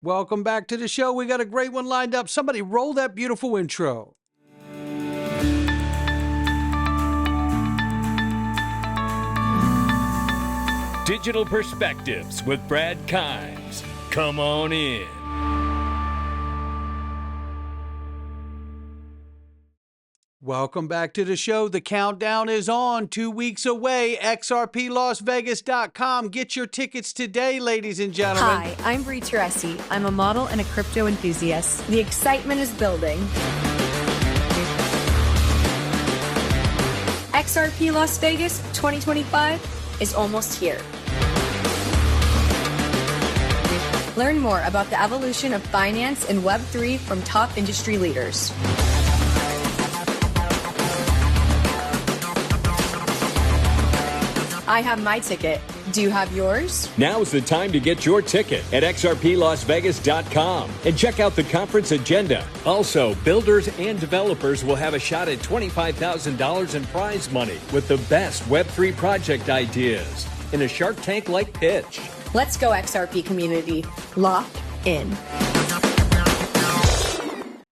Welcome back to the show. We got a great one lined up. Somebody roll that beautiful intro. Digital Perspectives with Brad Kimes. Come on in. Welcome back to the show. The countdown is on. 2 weeks away. XRPLasVegas.com. Get your tickets today, ladies and gentlemen. Hi, I'm Bree Teresi. I'm a model and a crypto enthusiast. The excitement is building. XRP Las Vegas 2025 is almost here. Learn more about the evolution of finance and Web3 from top industry leaders. I have my ticket. Do you have yours? Now's the time to get your ticket at XRPLasVegas.com and check out the conference agenda. Also, builders and developers will have a shot at $25,000 in prize money with the best Web3 project ideas in a Shark Tank-like pitch. Let's go, XRP community. Lock in.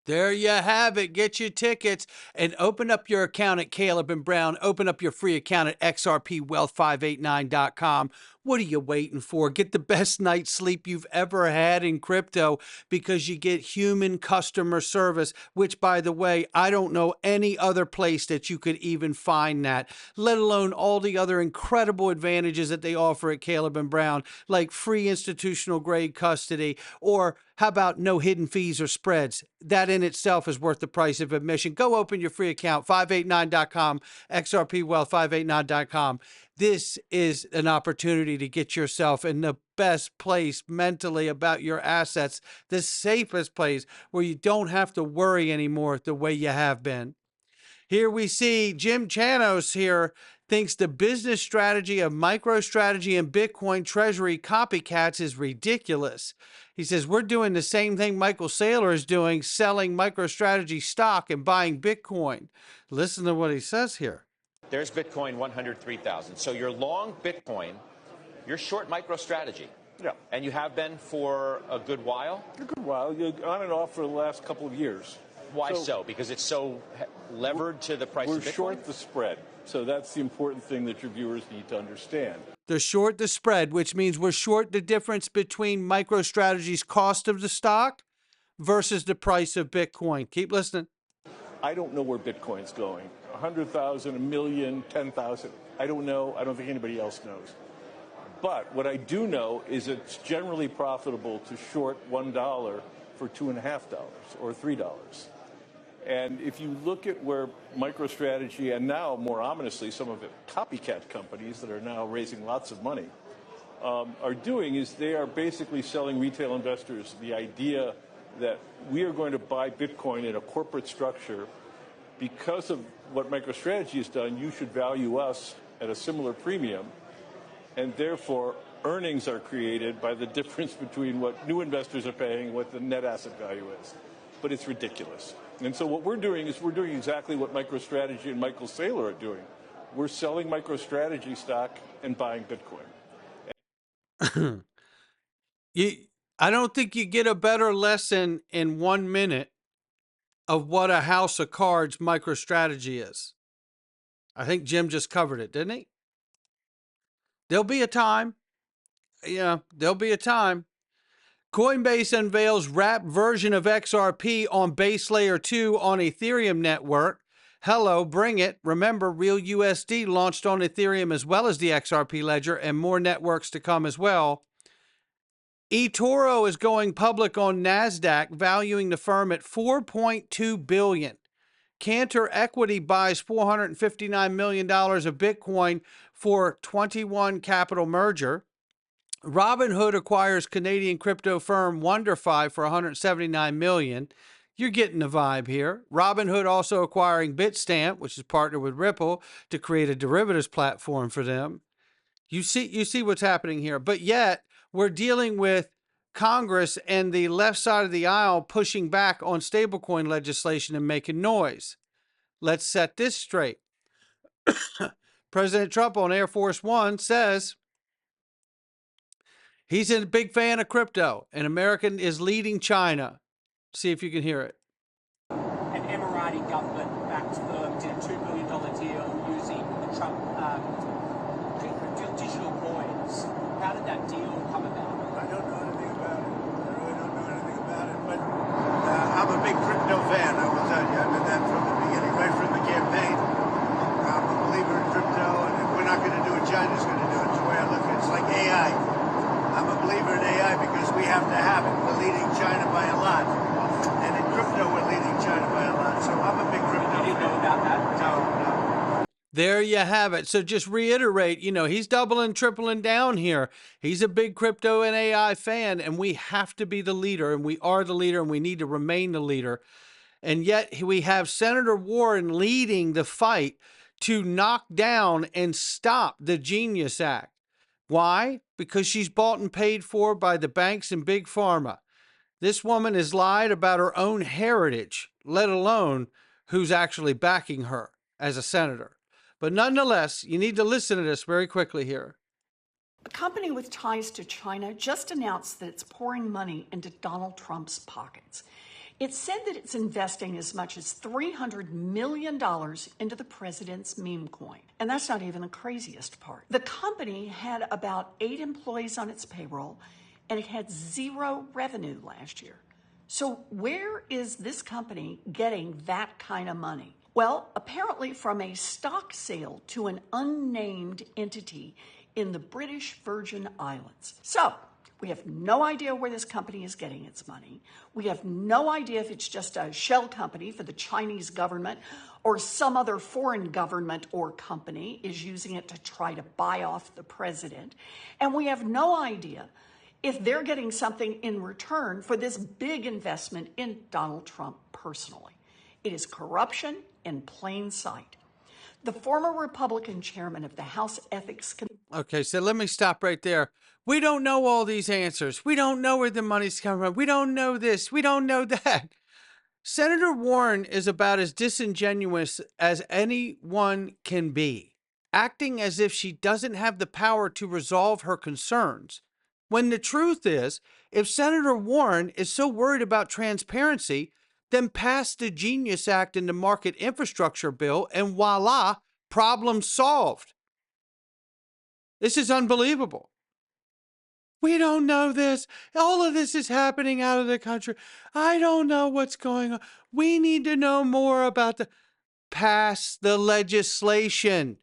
There you have it. Get your tickets and open up your account at Caleb and Brown. Open up your free account at XRPWealth589.com. What are you waiting for? Get the best night's sleep you've ever had in crypto because you get human customer service, which, by the way, I don't know any other place that you could even find that, let alone all the other incredible advantages that they offer at Caleb and Brown, like free institutional grade custody, or how about no hidden fees or spreads? That in itself is worth the price of admission. Go open your free account, 589.com, XRPWealth589.com. This is an opportunity to get yourself in the best place mentally about your assets, the safest place where you don't have to worry anymore the way you have been. Here we see Jim Chanos here thinks the business strategy of MicroStrategy and Bitcoin Treasury copycats is ridiculous. He says, we're doing the same thing Michael Saylor is doing, selling MicroStrategy stock and buying Bitcoin. Listen to what he says here. There's Bitcoin 103,000. So you're long Bitcoin, you're short MicroStrategy. Yeah. And you have been for a good while? A good while. You're on and off for the last couple of years. Why so? Because it's so levered to the price of Bitcoin? We're short the spread. So that's the important thing that your viewers need to understand. They're short the spread, which means we're short the difference between MicroStrategy's cost of the stock versus the price of Bitcoin. Keep listening. I don't know where Bitcoin's going. 100,000, a million, 10,000. I don't know. I don't think anybody else knows. But what I do know is it's generally profitable to short $1 for $2.50 or $3. And if you look at where MicroStrategy and now, more ominously, some of the copycat companies that are now raising lots of money are doing is they are basically selling retail investors the idea that we are going to buy Bitcoin in a corporate structure. Because of what MicroStrategy has done, you should value us at a similar premium, and therefore earnings are created by the difference between what new investors are paying and what the net asset value is. But it's ridiculous. And so what we're doing is we're doing exactly what MicroStrategy and Michael Saylor are doing. We're selling MicroStrategy stock and buying Bitcoin. I don't think you get a better lesson in 1 minute of what a house of cards MicroStrategy is. I think Jim just covered it, didn't he? There'll be a time. Yeah, there'll be a time. Coinbase unveils wrapped version of XRP on base layer 2 on Ethereum network. Hello, bring it. Remember, Real USD launched on Ethereum as well as the XRP ledger, and more networks to come as well. eToro is going public on NASDAQ, valuing the firm at $4.2 billion. Cantor Equity buys $459 million of Bitcoin for 21 capital merger. Robinhood acquires Canadian crypto firm WonderFi for $179 million. You're getting the vibe here. Robinhood also acquiring Bitstamp, which is partnered with Ripple, to create a derivatives platform for them. You see what's happening here. But yet, we're dealing with Congress and the left side of the aisle pushing back on stablecoin legislation and making noise. Let's set this straight. President Trump on Air Force One says He's a big fan of crypto, and American is leading China. See if you can hear it. An Emirati government-backed firm did a $2 billion deal using the Trump digital coins. How did that deal come about? I don't know anything about it. I really don't know anything about it. But I'm a big crypto fan. I will tell you. I've been that from the beginning, right from the campaign. I'm a believer in crypto, and if we're not going to do it, China's going to do it. It's the way I look at it. It's like AI. I'm a believer in AI because we have to have it. We're leading China by a lot. And in crypto, we're leading China by a lot. So I'm a big crypto fan. You didn't know about that? No. There you have it. So just reiterate, he's doubling, tripling down here. He's a big crypto and AI fan, and we have to be the leader, and we are the leader, and we need to remain the leader. And yet we have Senator Warren leading the fight to knock down and stop the Genius Act. Why? Because she's bought and paid for by the banks and big pharma. This woman has lied about her own heritage, let alone who's actually backing her as a senator. But nonetheless, you need to listen to this very quickly here. A company with ties to China just announced that it's pouring money into Donald Trump's pockets. It said that it's investing as much as $300 million into the president's meme coin. And that's not even the craziest part. The company had about 8 employees on its payroll, and it had 0 revenue last year. So where is this company getting that kind of money? Well, apparently from a stock sale to an unnamed entity in the British Virgin Islands. So we have no idea where this company is getting its money. We have no idea if it's just a shell company for the Chinese government or some other foreign government or company is using it to try to buy off the president. And we have no idea if they're getting something in return for this big investment in Donald Trump personally. It is corruption in plain sight. The former Republican chairman of the House Ethics Committee. Okay, so let me stop right there. We don't know all these answers. We don't know where the money's coming from. We don't know this. We don't know that. Senator Warren is about as disingenuous as anyone can be, acting as if she doesn't have the power to resolve her concerns. When the truth is, if Senator Warren is so worried about transparency, then pass the Genius Act and the Market Infrastructure Bill, and voila, problem solved. This is unbelievable. We don't know this. All of this is happening out of the country. I don't know what's going on. We need to know more about pass the legislation.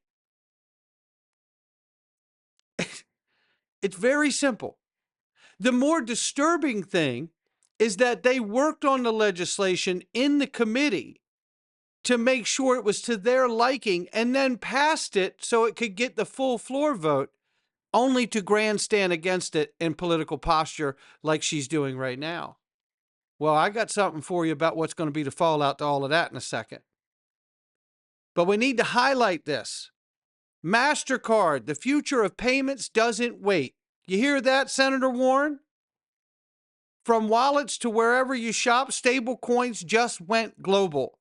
It's very simple. The more disturbing thing is that they worked on the legislation in the committee to make sure it was to their liking and then passed it so it could get the full floor vote, only to grandstand against it in political posture like she's doing right now. Well, I got something for you about what's going to be the fallout to all of that in a second. But we need to highlight this. MasterCard, the future of payments doesn't wait. You hear that, Senator Warren? From wallets to wherever you shop, stablecoins just went global.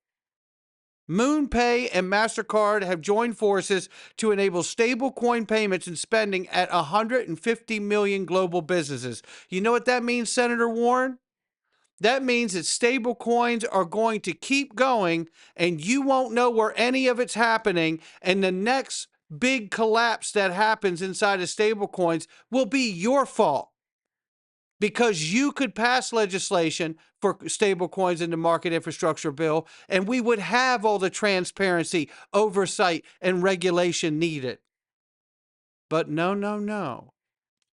Moonpay and MasterCard have joined forces to enable stablecoin payments and spending at 150 million global businesses. You know what that means, Senator Warren? That means that stablecoins are going to keep going, and you won't know where any of it's happening, and the next big collapse that happens inside of stablecoins will be your fault. Because you could pass legislation for stablecoins in the Market Infrastructure Bill, and we would have all the transparency, oversight, and regulation needed. But no.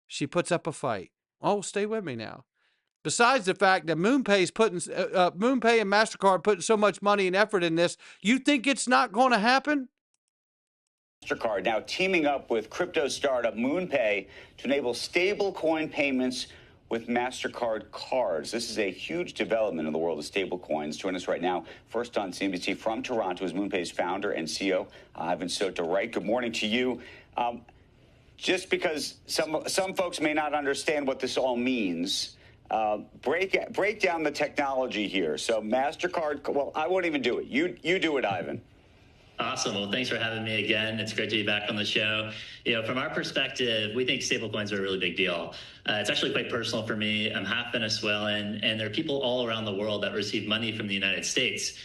She puts up a fight. Oh, stay with me now. Besides the fact that Moonpay and MasterCard putting so much money and effort in this, you think it's not going to happen? MasterCard now teaming up with crypto startup Moonpay to enable stablecoin payments with MasterCard cards. This is a huge development in the world of stablecoins. Join us right now, first on CNBC from Toronto, is Moonpay's founder and CEO, Ivan Soto-Wright. Good morning to you. Just because some folks may not understand what this all means, break down the technology here. So MasterCard, well, I won't even do it. You do it, Ivan. Awesome. Well, thanks for having me again. It's great to be back on the show. From our perspective, we think stablecoins are a really big deal. It's actually quite personal for me. I'm half Venezuelan, and there are people all around the world that receive money from the United States.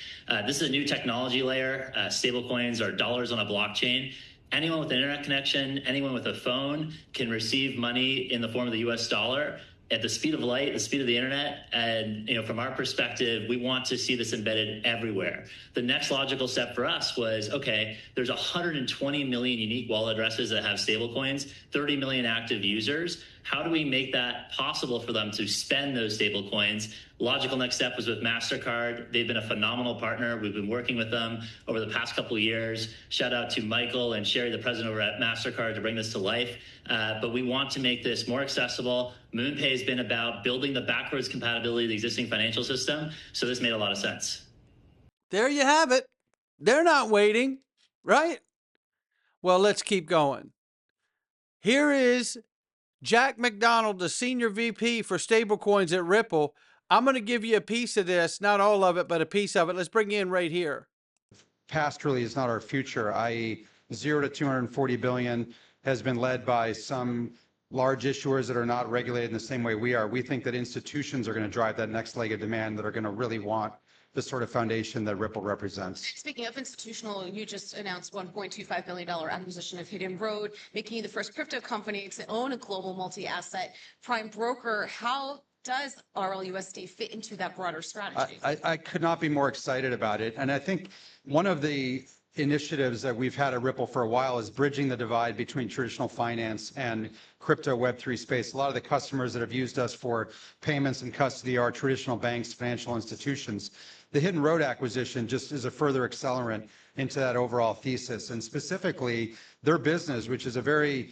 This is a new technology layer. Stablecoins are dollars on a blockchain. Anyone with an internet connection, anyone with a phone can receive money in the form of the US dollar at the speed of light, the speed of the internet. And from our perspective, we want to see this embedded everywhere. The next logical step for us was, okay, there's 120 million unique wallet addresses that have stablecoins, 30 million active users. How do we make that possible for them to spend those stablecoins? Logical next step was with Mastercard. They've been a phenomenal partner. We've been working with them over the past couple of years. Shout out to Michael and Sherry, the president over at Mastercard, to bring this to life. But we want to make this more accessible. Moonpay has been about building the backwards compatibility of the existing financial system. So this made a lot of sense. There you have it. They're not waiting, right? Well, let's keep going. Here is Jack McDonald, the senior VP for stablecoins at Ripple. I'm going to give you a piece of this, not all of it, but a piece of it. Let's bring you in right here. Past really is not our future, i.e. 0 to 240 billion has been led by some large issuers that are not regulated in the same way we are. We think that institutions are going to drive that next leg of demand that are going to really want the sort of foundation that Ripple represents. Speaking of institutional, you just announced $1.25 billion acquisition of Hidden Road, making you the first crypto company to own a global multi-asset prime broker. How does RLUSD fit into that broader strategy? I could not be more excited about it. And I think one of the initiatives that we've had at Ripple for a while is bridging the divide between traditional finance and crypto Web3 space. A lot of the customers that have used us for payments and custody are traditional banks, financial institutions. The Hidden Road acquisition just is a further accelerant into that overall thesis. And specifically, their business, which is a very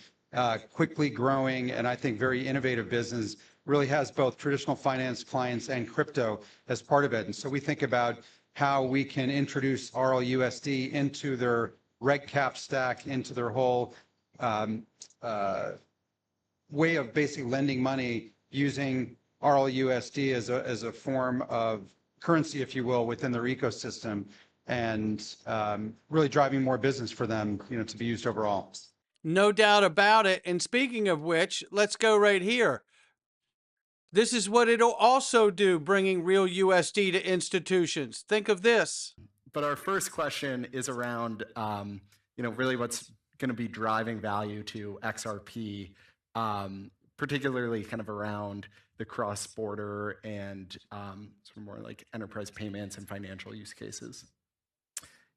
quickly growing and I think very innovative business, really has both traditional finance clients and crypto as part of it. And so we think about how we can introduce RLUSD into their reg cap stack, into their whole way of basically lending money using RLUSD as a form of currency, if you will, within their ecosystem, and really driving more business for them, to be used overall. No doubt about it. And speaking of which, let's go right here. This is what it'll also do, bringing real USD to institutions. Think of this. But our first question is around, really what's going to be driving value to XRP, particularly kind of around the cross-border and sort of more like enterprise payments and financial use cases.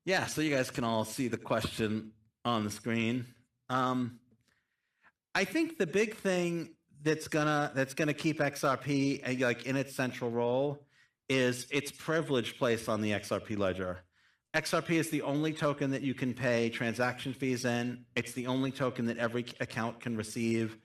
Yeah, so you guys can all see the question on the screen. I think the big thing that's gonna keep XRP like in its central role is its privilege placed on the XRP ledger. XRP is the only token that you can pay transaction fees in. It's the only token that every account can receive.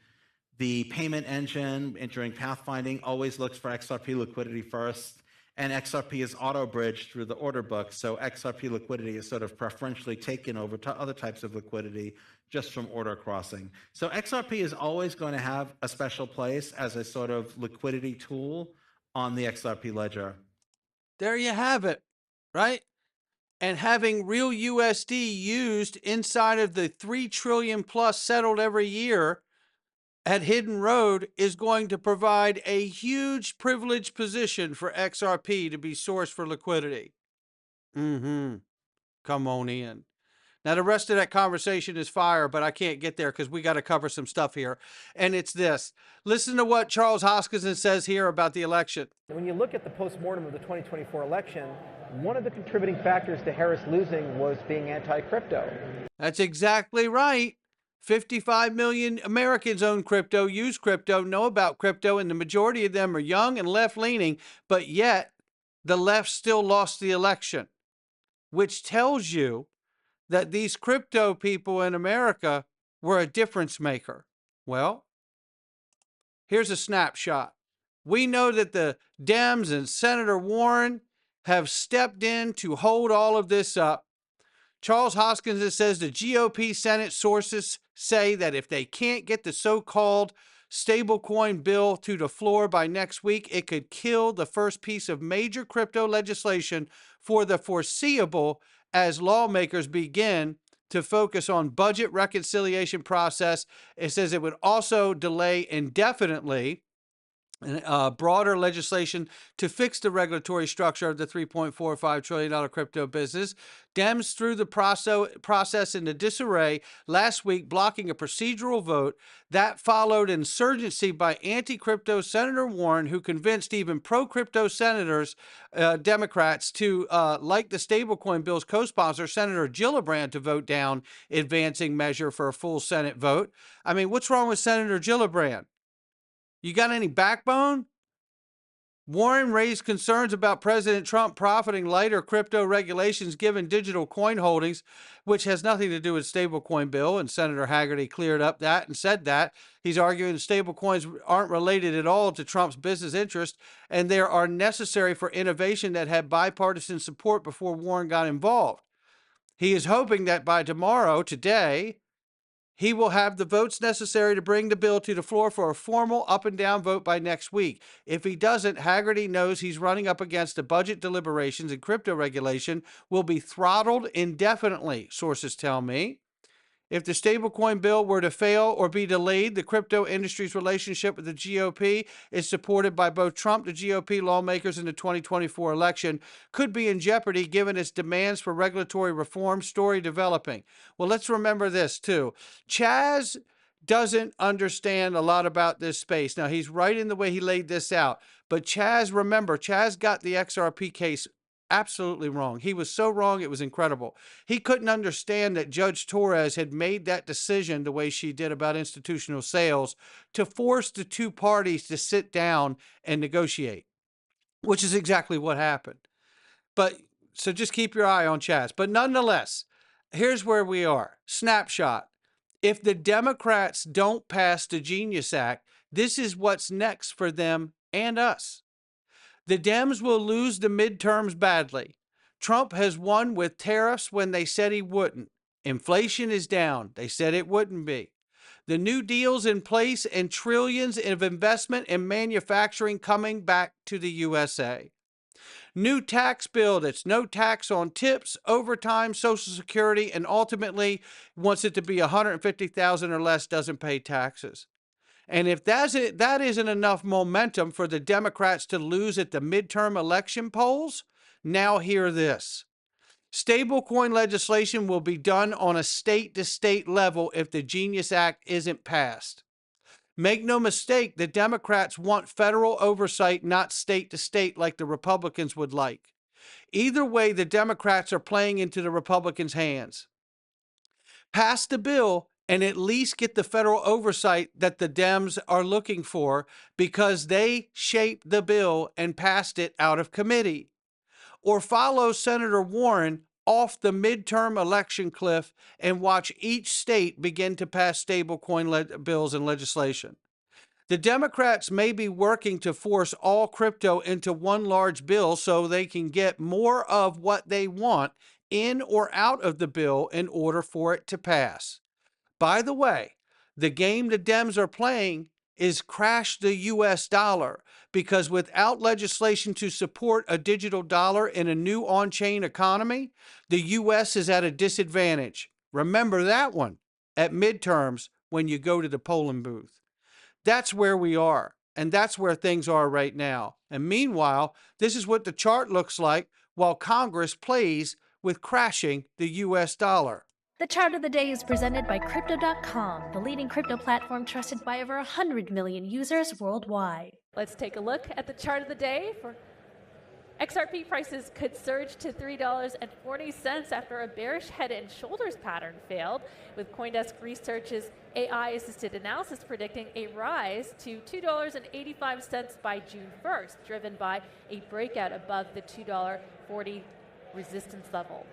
The payment engine during pathfinding always looks for XRP liquidity first, and XRP is auto-bridged through the order book, so XRP liquidity is sort of preferentially taken over to other types of liquidity just from order crossing. So XRP is always going to have a special place as a sort of liquidity tool on the XRP ledger. There you have it, right? And having real USD used inside of the 3 trillion plus settled every year at Hidden Road is going to provide a huge privileged position for XRP to be sourced for liquidity. Come on in. Now, the rest of that conversation is fire, but I can't get there because we got to cover some stuff here. And it's this. Listen to what Charles Hoskinson says here about the election. When you look at the postmortem of the 2024 election, one of the contributing factors to Harris losing was being anti-crypto. That's exactly right. 55 million Americans own crypto, use crypto, know about crypto, and the majority of them are young and left-leaning, but yet the left still lost the election, which tells you that these crypto people in America were a difference maker. Well, here's a snapshot. We know that the Dems and Senator Warren have stepped in to hold all of this up. Charles Hoskinson says the GOP Senate sources say that if they can't get the so-called Stablecoin Bill to the floor by next week, it could kill the first piece of major crypto legislation for the foreseeable as lawmakers begin to focus on budget reconciliation process. It says it would also delay indefinitely broader legislation to fix the regulatory structure of the $3.45 trillion crypto business. Dems threw the process into disarray last week, blocking a procedural vote. That followed insurgency by anti-crypto Senator Warren, who convinced even pro-crypto senators, Democrats, to, like the Stablecoin Bill's co-sponsor, Senator Gillibrand, to vote down advancing measure for a full Senate vote. I mean, what's wrong with Senator Gillibrand? You got any backbone? Warren raised concerns about President Trump profiting lighter crypto regulations given digital coin holdings, which has nothing to do with Stablecoin Bill, and Senator Haggerty cleared up that and said that. He's arguing that stablecoins aren't related at all to Trump's business interest, and they are necessary for innovation that had bipartisan support before Warren got involved. He is hoping that by today, he will have the votes necessary to bring the bill to the floor for a formal up and down vote by next week. If he doesn't, Haggerty knows he's running up against the budget deliberations, and crypto regulation will be throttled indefinitely, sources tell me. If the stablecoin bill were to fail or be delayed, the crypto industry's relationship with the GOP is supported by both Trump, the GOP lawmakers in the 2024 election, could be in jeopardy given its demands for regulatory reform story developing. Well, let's remember this too. Chaz doesn't understand a lot about this space. Now, he's right in the way he laid this out. But Chaz, remember, Chaz got the XRP case absolutely wrong. He was so wrong, it was incredible. He couldn't understand that Judge Torres had made that decision the way she did about institutional sales to force the two parties to sit down and negotiate, which is exactly what happened. But so just keep your eye on Chaz. But nonetheless, here's where we are. Snapshot. If the Democrats don't pass the Genius Act, this is what's next for them and us. The Dems will lose the midterms badly. Trump has won with tariffs when they said he wouldn't. Inflation is down. They said it wouldn't be. The New Deal's in place and trillions of investment in manufacturing coming back to the USA. New tax bill that's no tax on tips, overtime, Social Security, and ultimately wants it to be $150,000 or less, doesn't pay taxes. And if that isn't enough momentum for the Democrats to lose at the midterm election polls, now hear this. Stablecoin legislation will be done on a state-to-state level if the Genius Act isn't passed. Make no mistake, the Democrats want federal oversight, not state-to-state like the Republicans would like. Either way, the Democrats are playing into the Republicans' hands. Pass the bill and at least get the federal oversight that the Dems are looking for because they shaped the bill and passed it out of committee. Or follow Senator Warren off the midterm election cliff and watch each state begin to pass stablecoin bills and legislation. The Democrats may be working to force all crypto into one large bill so they can get more of what they want in or out of the bill in order for it to pass. By the way, the game the Dems are playing is crash the U.S. dollar, because without legislation to support a digital dollar in a new on-chain economy, the U.S. is at a disadvantage. Remember that one at midterms when you go to the polling booth. That's where we are, and that's where things are right now. And meanwhile, this is what the chart looks like while Congress plays with crashing the U.S. dollar. The chart of the day is presented by Crypto.com, the leading crypto platform trusted by over 100 million users worldwide. Let's take a look at the chart of the day. For XRP prices could surge to $3.40 after a bearish head and shoulders pattern failed, with CoinDesk Research's AI-assisted analysis predicting a rise to $2.85 by June 1st, driven by a breakout above the $2.40 resistance level.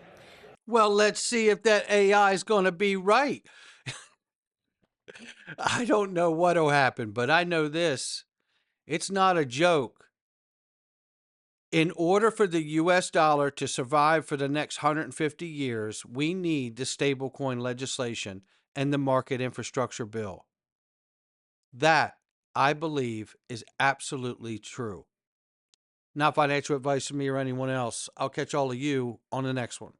Well, let's see if that AI is going to be right. I don't know what will happen, but I know this. It's not a joke. In order for the U.S. dollar to survive for the next 150 years, we need the stablecoin legislation and the market infrastructure bill. That, I believe, is absolutely true. Not financial advice from me or anyone else. I'll catch all of you on the next one.